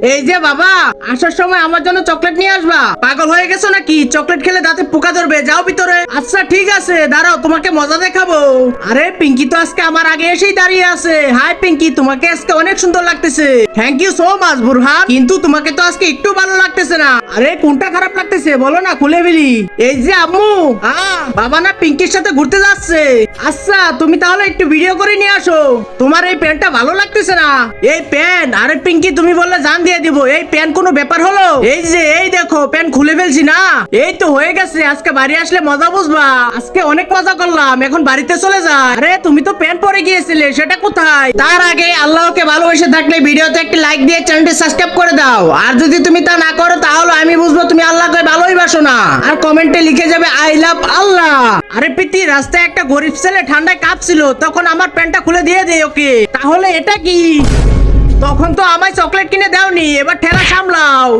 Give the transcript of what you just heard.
এই যে বাবা, আসার সময় আমার জন্য চকলেট নিয়ে আসবা। পাগল হয়ে গেছো নাকি? চকলেট খেলে দাঁতে পোকা ধরবে, যাও ভিতরে। আচ্ছা ঠিক আছে, দাঁড়াও তোমাকে মজা দেখাবো। আরে পিঙ্কি তো আজকে আমার আগে এসেই দাঁড়িয়ে আছে। হাই পিঙ্কি, তোমাকে আজকে অনেক সুন্দর লাগতেছে। Thank you so much Burhan, কিন্তু তোমাকে তো আজকে একটু ভালো লাগতেছে না। আরে কোনটা খারাপ লাগতেছে বলো না, খুলে ফেলি। এই যে আম্মু, বাবা না পিঙ্কির সাথে ঘুরতে যাচ্ছে। আচ্ছা তুমি তাহলে একটু ভিডিও করে নিয়ে আসো। তোমার এই প্যান্টটা ভালো লাগতেছে না। এই প্যান্ট, আরে পিঙ্কি তুমি বললে জান দিয়ে দিব। এই প্যান্ট কোনো ব্যাপার হলো? এই যে এই দেখো প্যান্ট খুলে ফেলছি না। এই তো হয়ে গেছে, আজকে বাড়ি আসলে মজা বুঝবা। আজকে অনেক মজা করলাম, এখন বাড়িতে চলে যা। আরে তুমি তো প্যান্ট পরে গিয়েছিলে, সেটা কোথায়? তার আগে আল্লাহকে ভালোবেসে থাকলে ভিডিওতে একটি লাইক দিয়ে চ্যানেলটি সাবস্ক্রাইব করে দাও। আর যদি তুমি তা না করো তাহলে আমি বুঝবো তুমি আল্লাহকে ভালোই বাসো না। আর কমেন্টে লিখে যাবে আই লাভ আল্লাহ। আরে প্রীতি, রাস্তায় একটা গরিব ছেলে ঠান্ডায় কাঁপছিল, তখন আমার প্যান্টটা খুলে দিয়ে দেয় ওকে। তাহলে এটা কি? তখন তো আমায় চকলেট কিনে দাওনি, এবার ঠেলা সামলাও।